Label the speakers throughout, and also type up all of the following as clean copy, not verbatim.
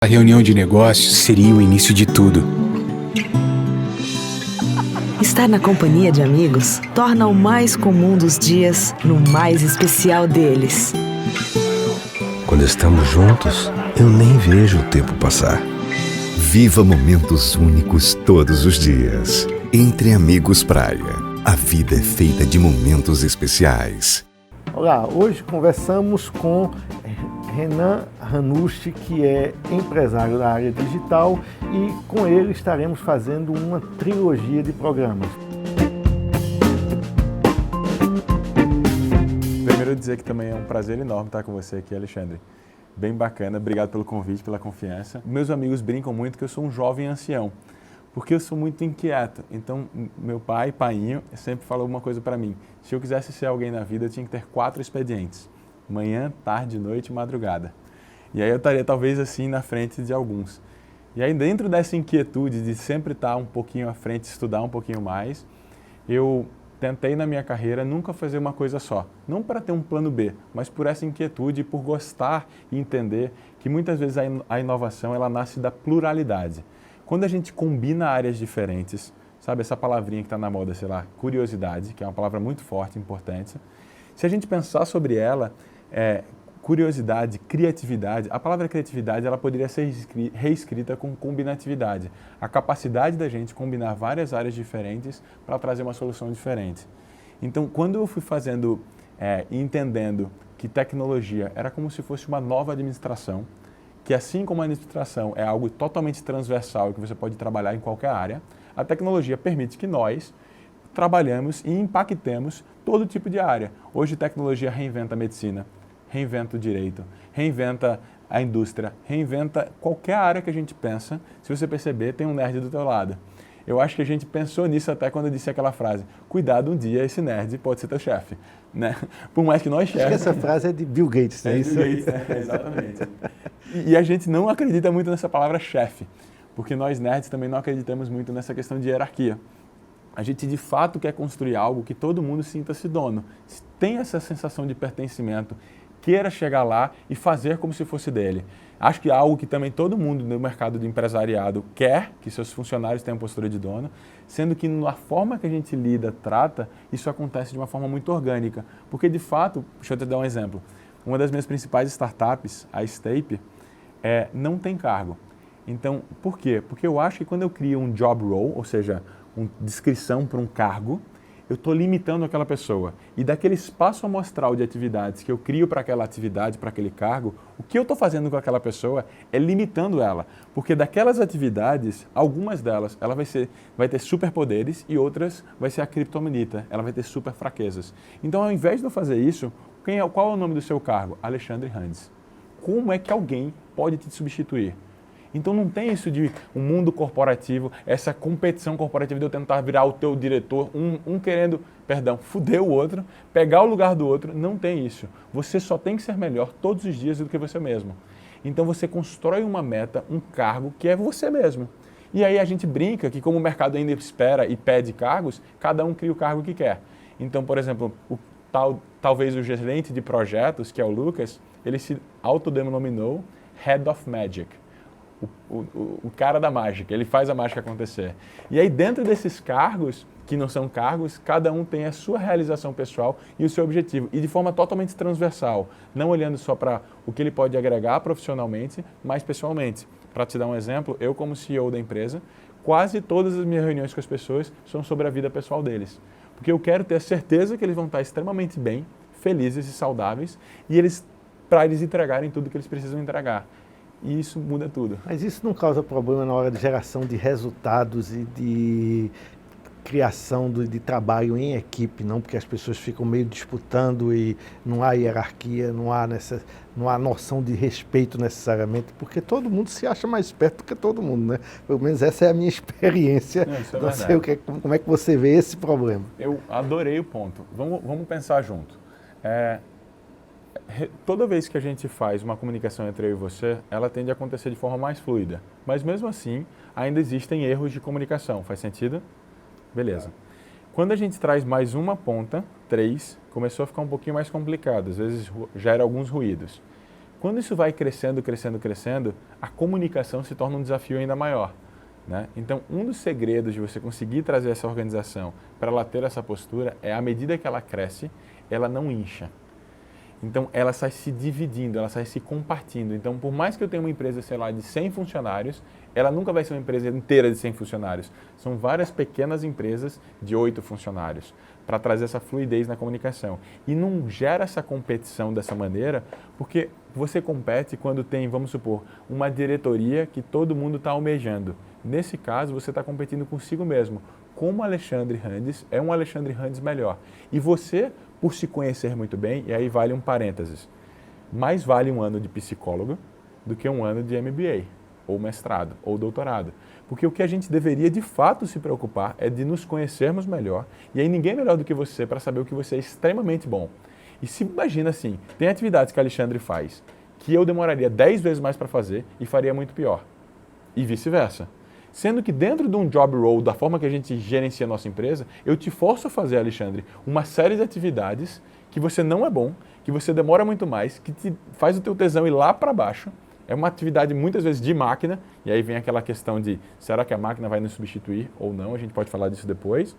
Speaker 1: A reunião de negócios seria o início de tudo.
Speaker 2: Estar na companhia de amigos torna o mais comum dos dias no mais especial deles.
Speaker 3: Quando estamos juntos, eu nem vejo o tempo passar.
Speaker 4: Viva momentos únicos todos os dias. Entre Amigos Praia. A vida é feita de momentos especiais.
Speaker 5: Olá, hoje conversamos com Renan Ranucci, que é empresário da área digital, e com ele estaremos fazendo uma trilogia de programas.
Speaker 6: Primeiro dizer que também é um prazer enorme estar com você aqui, Alexandre. Bem bacana, obrigado pelo convite, pela confiança. Meus amigos brincam muito que eu sou um jovem ancião, porque eu sou muito inquieto. Então, meu pai, painho, sempre falou uma coisa para mim. Se eu quisesse ser alguém na vida, eu tinha que ter 4 expedientes. Manhã, tarde, noite e madrugada. E aí eu estaria talvez assim na frente de alguns. E aí dentro dessa inquietude de sempre estar um pouquinho à frente, estudar um pouquinho mais, eu tentei na minha carreira nunca fazer uma coisa só. Não para ter um plano B, mas por essa inquietude e por gostar e entender que muitas vezes a inovação ela nasce da pluralidade. Quando a gente combina áreas diferentes, sabe essa palavrinha que está na moda, sei lá, curiosidade, que é uma palavra muito forte, importante. Se a gente pensar sobre ela, curiosidade, criatividade, a palavra criatividade ela poderia ser reescrita com combinatividade. A capacidade da gente combinar várias áreas diferentes para trazer uma solução diferente. Então, quando eu fui fazendo e entendendo que tecnologia era como se fosse uma nova administração, que assim como a administração é algo totalmente transversal e que você pode trabalhar em qualquer área, a tecnologia permite que nós trabalhamos e impactemos todo tipo de área. Hoje, tecnologia reinventa a medicina, reinventa o direito, reinventa a indústria, reinventa qualquer área que a gente pensa. Se você perceber, tem um nerd do teu lado. Eu acho que a gente pensou nisso até quando eu disse aquela frase, cuidado, um dia esse nerd pode ser teu chefe. Né? Por mais que nós chefes...
Speaker 5: Acho que essa frase é de Bill Gates, né?
Speaker 6: Bill Gates, exatamente. E a gente não acredita muito nessa palavra chefe, porque nós nerds também não acreditamos muito nessa questão de hierarquia. A gente de fato quer construir algo que todo mundo sinta-se dono, tenha essa sensação de pertencimento, queira chegar lá e fazer como se fosse dele. Acho que é algo que também todo mundo no mercado de empresariado quer, que seus funcionários tenham postura de dono, sendo que na forma que a gente lida, trata, isso acontece de uma forma muito orgânica. Porque de fato, deixa eu te dar um exemplo, uma das minhas principais startups, a Stape, não tem cargo. Então, por quê? Porque eu acho que quando eu crio um job role, ou seja, uma descrição para um cargo, eu estou limitando aquela pessoa. E daquele espaço amostral de atividades que eu crio para aquela atividade, para aquele cargo, o que eu estou fazendo com aquela pessoa é limitando ela. Porque daquelas atividades, algumas delas, ela vai ter superpoderes e outras vai ser a criptomonita, ela vai ter super fraquezas. Então, ao invés de eu fazer isso, qual é o nome do seu cargo? Alexandre Handes. Como é que alguém pode te substituir? Então não tem isso de um mundo corporativo, essa competição corporativa de eu tentar virar o teu diretor, um querendo, fuder o outro, pegar o lugar do outro, não tem isso. Você só tem que ser melhor todos os dias do que você mesmo. Então você constrói uma meta, um cargo que é você mesmo. E aí a gente brinca que como o mercado ainda espera e pede cargos, cada um cria o cargo que quer. Então, por exemplo, talvez o gerente de projetos, que é o Lucas, ele se autodenominou Head of Magic. O cara da mágica, ele faz a mágica acontecer. E aí dentro desses cargos, que não são cargos, cada um tem a sua realização pessoal e o seu objetivo. E de forma totalmente transversal, não olhando só para o que ele pode agregar profissionalmente, mas pessoalmente. Para te dar um exemplo, eu como CEO da empresa, quase todas as minhas reuniões com as pessoas são sobre a vida pessoal deles. Porque eu quero ter a certeza que eles vão estar extremamente bem, felizes e saudáveis, e para eles entregarem tudo que eles precisam entregar. E isso muda tudo.
Speaker 5: Mas isso não causa problema na hora de geração de resultados e de criação de trabalho em equipe, não? Porque as pessoas ficam meio disputando e não há hierarquia, não há noção de respeito necessariamente, porque todo mundo se acha mais esperto do que todo mundo, né? Pelo menos essa é a minha experiência. Não sei como é que você vê esse problema.
Speaker 6: Eu adorei o ponto. Vamos pensar junto. Toda vez que a gente faz uma comunicação entre eu e você, ela tende a acontecer de forma mais fluida. Mas mesmo assim, ainda existem erros de comunicação. Faz sentido? Beleza. Quando a gente traz mais uma ponta, 3, começou a ficar um pouquinho mais complicado. Às vezes gera alguns ruídos. Quando isso vai crescendo, crescendo, crescendo, a comunicação se torna um desafio ainda maior, né? Então, um dos segredos de você conseguir trazer essa organização para ela ter essa postura é, à medida que ela cresce, ela não incha. Então, ela sai se dividindo, ela sai se compartindo. Então, por mais que eu tenha uma empresa, sei lá, de 100 funcionários, ela nunca vai ser uma empresa inteira de 100 funcionários. São várias pequenas empresas de 8 funcionários, para trazer essa fluidez na comunicação. E não gera essa competição dessa maneira, porque você compete quando tem, vamos supor, uma diretoria que todo mundo está almejando. Nesse caso, você está competindo consigo mesmo. Como Alexandre Randes é um Alexandre Randes melhor. E você, por se conhecer muito bem, e aí vale um parênteses, mais vale um ano de psicólogo do que um ano de MBA, ou mestrado, ou doutorado. Porque o que a gente deveria de fato se preocupar é de nos conhecermos melhor, e aí ninguém melhor do que você para saber o que você é extremamente bom. E se imagina assim, tem atividades que Alexandre faz, que eu demoraria 10 vezes mais para fazer e faria muito pior. E vice-versa. Sendo que dentro de um job role, da forma que a gente gerencia a nossa empresa, eu te forço a fazer, Alexandre, uma série de atividades que você não é bom, que você demora muito mais, que te faz o teu tesão ir lá para baixo. É uma atividade muitas vezes de máquina, e aí vem aquela questão de será que a máquina vai nos substituir ou não, a gente pode falar disso depois.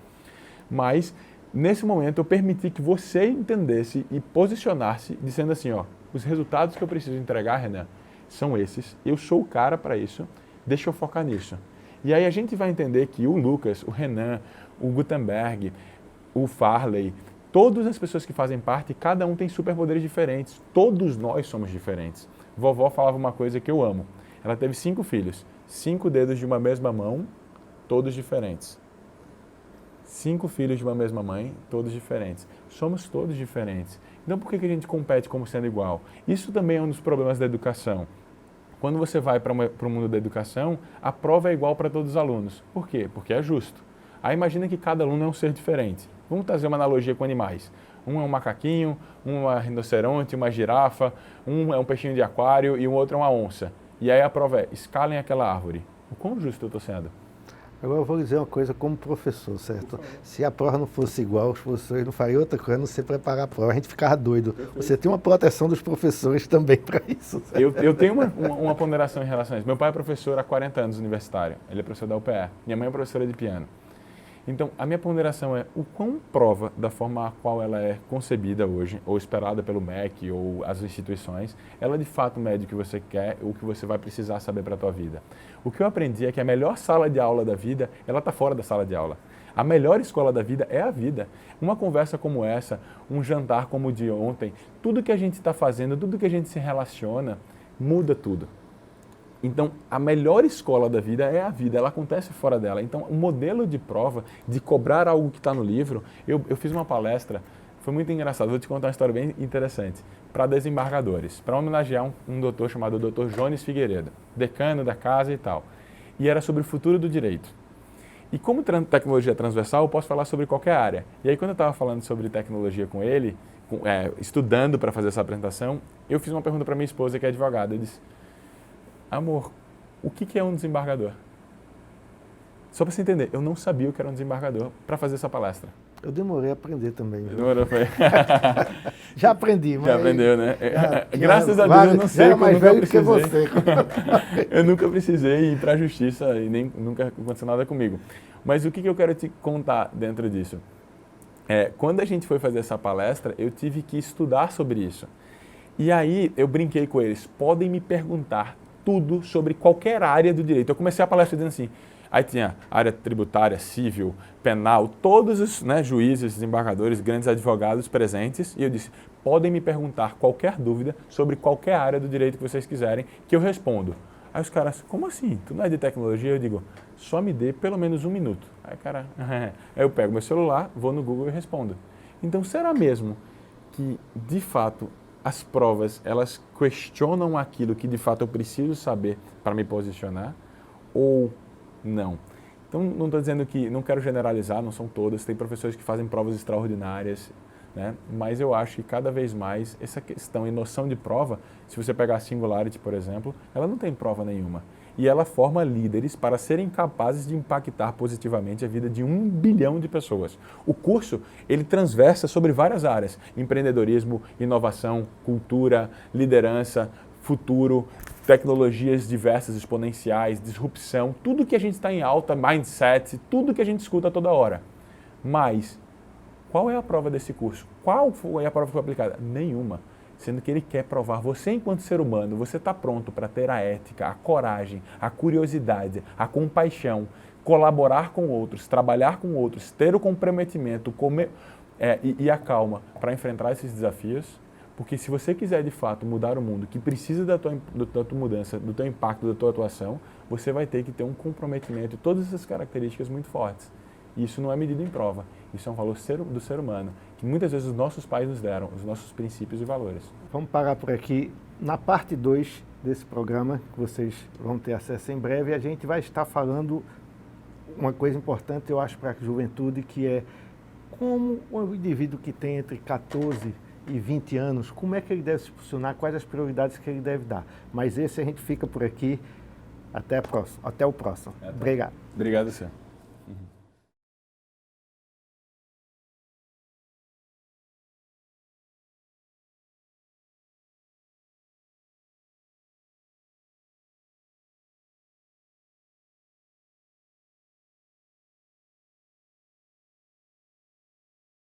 Speaker 6: Mas, nesse momento, eu permiti que você entendesse e posicionasse, dizendo assim, ó, os resultados que eu preciso entregar, Renan, são esses, eu sou o cara para isso, deixa eu focar nisso. E aí a gente vai entender que o Lucas, o Renan, o Gutenberg, o Farley, todas as pessoas que fazem parte, cada um tem superpoderes diferentes. Todos nós somos diferentes. Vovó falava uma coisa que eu amo. Ela teve 5 filhos, 5 dedos de uma mesma mão, todos diferentes. 5 filhos de uma mesma mãe, todos diferentes. Somos todos diferentes. Então por que a gente compete como sendo igual? Isso também é um dos problemas da educação. Quando você vai para o mundo da educação, a prova é igual para todos os alunos. Por quê? Porque é justo. Aí imagina que cada aluno é um ser diferente. Vamos trazer uma analogia com animais. Um é um macaquinho, um é um rinoceronte, uma girafa, um é um peixinho de aquário e o outro é uma onça. E aí a prova é, escalem aquela árvore. O quão justo eu estou sendo?
Speaker 5: Agora eu vou dizer uma coisa como professor, certo? Se a prova não fosse igual, os professores não fariam outra coisa, não se preparar a prova, a gente ficava doido. Você tem uma proteção dos professores também para isso, certo?
Speaker 6: Eu tenho uma ponderação em relação a isso. Meu pai é professor há 40 anos universitário, ele é professor da UPE. Minha mãe é professora de piano. Então, a minha ponderação é o quão prova da forma a qual ela é concebida hoje, ou esperada pelo MEC ou as instituições, ela de fato mede o que você quer, o que você vai precisar saber para a tua vida. O que eu aprendi é que a melhor sala de aula da vida, ela está fora da sala de aula. A melhor escola da vida é a vida. Uma conversa como essa, um jantar como o de ontem, tudo que a gente está fazendo, tudo que a gente se relaciona, muda tudo. Então, a melhor escola da vida é a vida, ela acontece fora dela. Então, o modelo de prova, de cobrar algo que está no livro, eu fiz uma palestra, foi muito engraçado, vou te contar uma história bem interessante, para desembargadores, para homenagear um doutor chamado Dr. Jones Figueiredo, decano da casa e tal. E era sobre o futuro do direito. E como tecnologia transversal, eu posso falar sobre qualquer área. E aí, quando eu estava falando sobre tecnologia com ele, estudando para fazer essa apresentação, eu fiz uma pergunta para minha esposa, que é advogada. Eu disse, amor, o que é um desembargador? Só para você entender, eu não sabia o que era um desembargador para fazer essa palestra.
Speaker 5: Eu demorei a aprender também.
Speaker 6: Demorou, foi.
Speaker 5: Já aprendi, mas...
Speaker 6: Já aprendeu, né? Graças a Deus eu não sei,
Speaker 5: mais
Speaker 6: eu nunca
Speaker 5: velho que você.
Speaker 6: Eu nunca precisei ir para a justiça e nem nunca aconteceu nada comigo. Mas o que eu quero te contar dentro disso? Quando a gente foi fazer essa palestra, eu tive que estudar sobre isso. E aí eu brinquei com eles, podem me perguntar tudo sobre qualquer área do direito. Eu comecei a palestra dizendo assim, aí tinha área tributária, civil, penal, todos os juízes, desembargadores, grandes advogados presentes, e eu disse, podem me perguntar qualquer dúvida sobre qualquer área do direito que vocês quiserem, que eu respondo. Aí os caras, como assim? Tu não é de tecnologia? Eu digo, só me dê pelo menos 1 minuto. Aí cara, aí eu pego meu celular, vou no Google e respondo. Então será mesmo que, de fato, as provas, elas questionam aquilo que de fato eu preciso saber para me posicionar ou não? Então, não estou dizendo que, não quero generalizar, não são todas, tem professores que fazem provas extraordinárias, né? Mas eu acho que cada vez mais essa questão e noção de prova, se você pegar a Singularity, por exemplo, ela não tem prova nenhuma. E ela forma líderes para serem capazes de impactar positivamente a vida de 1 bilhão de pessoas. O curso, ele transversa sobre várias áreas, empreendedorismo, inovação, cultura, liderança, futuro, tecnologias diversas, exponenciais, disrupção, tudo que a gente está em alta, mindset, tudo que a gente escuta toda hora. Mas, qual é a prova desse curso? Qual foi a prova que foi aplicada? Nenhuma. Sendo que ele quer provar, você enquanto ser humano, você está pronto para ter a ética, a coragem, a curiosidade, a compaixão, colaborar com outros, trabalhar com outros, ter o comprometimento e a calma para enfrentar esses desafios. Porque se você quiser de fato mudar o mundo, que precisa da tua mudança, do teu impacto, da tua atuação, você vai ter que ter um comprometimento e todas essas características muito fortes. E isso não é medido em prova, isso é um valor do ser humano, que muitas vezes os nossos pais nos deram, os nossos princípios e valores.
Speaker 5: Vamos parar por aqui. Na parte 2 desse programa, que vocês vão ter acesso em breve, a gente vai estar falando uma coisa importante, eu acho, para a juventude, que é como o indivíduo que tem entre 14 e 20 anos, como é que ele deve se posicionar, quais as prioridades que ele deve dar. Mas esse a gente fica por aqui. Até o próximo. Obrigado.
Speaker 6: Obrigado, senhor.